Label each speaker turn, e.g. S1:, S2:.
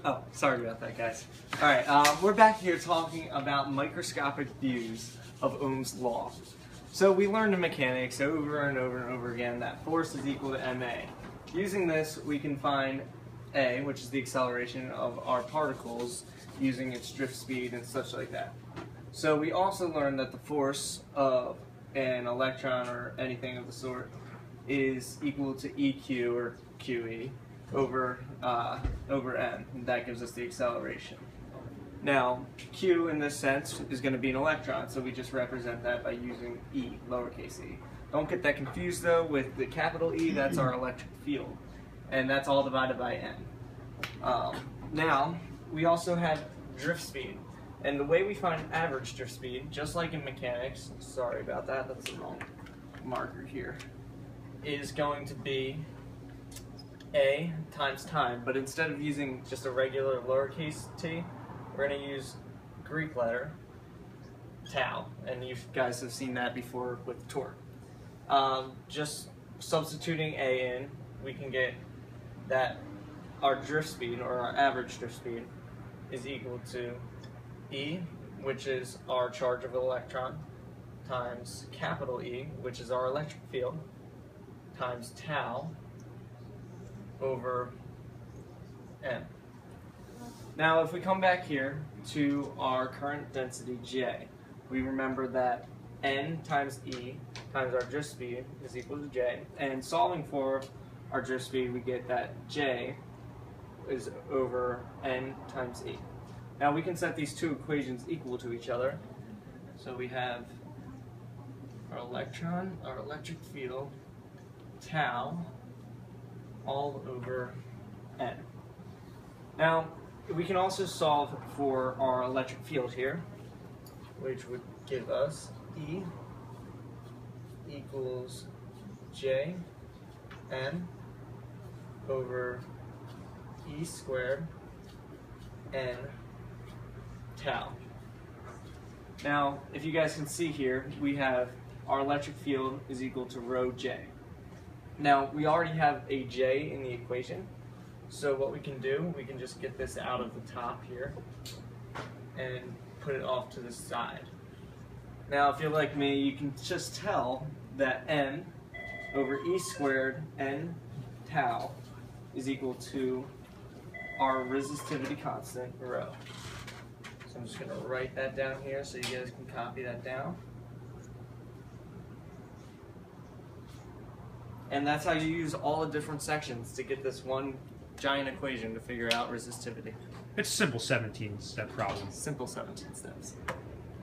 S1: Oh, sorry about that, guys. Alright, we're back here talking about microscopic views of Ohm's law. So we learned in mechanics over and over and over again that force is equal to ma. Using this, we can find a, which is the acceleration of our particles, using its drift speed and such like that. So we also learned that the force of an electron or anything of the sort is equal to EQ or QE over m. That gives us the acceleration. Now, Q in this sense is going to be an electron, so we just represent that by using E, lowercase e. Don't get that confused though with the capital E, that's our electric field. And that's all divided by n. Now, we also have drift speed. And the way we find average drift speed, just like in mechanics, sorry about that, that's the wrong marker here, is going to be A times time, but instead of using just a regular lowercase t, we're going to use Greek letter, tau, and you guys have seen that before with torque. Just substituting A in, we can get that our drift speed, or our average drift speed, is equal to E, which is our charge of an electron, times capital E, which is our electric field, times tau over m. Now if we come back here to our current density J, we remember that n times E times our drift speed is equal to J, and solving for our drift speed we get that J is over n times E. Now we can set these two equations equal to each other. So we have our electron, our electric field, tau, all over n. Now we can also solve for our electric field here, which would give us E equals J m over E squared n tau. Now, if you guys can see here, we have our electric field is equal to rho J. Now, we already have a J in the equation, so what we can do, we can just get this out of the top here and put it off to the side. Now, if you're like me, you can just tell that m over E squared n tau is equal to our resistivity constant, rho. So I'm just going to write that down here so you guys can copy that down. And that's how you use all the different sections to get this one giant equation to figure out resistivity.
S2: It's a simple 17-step problem.
S1: Simple 17 steps.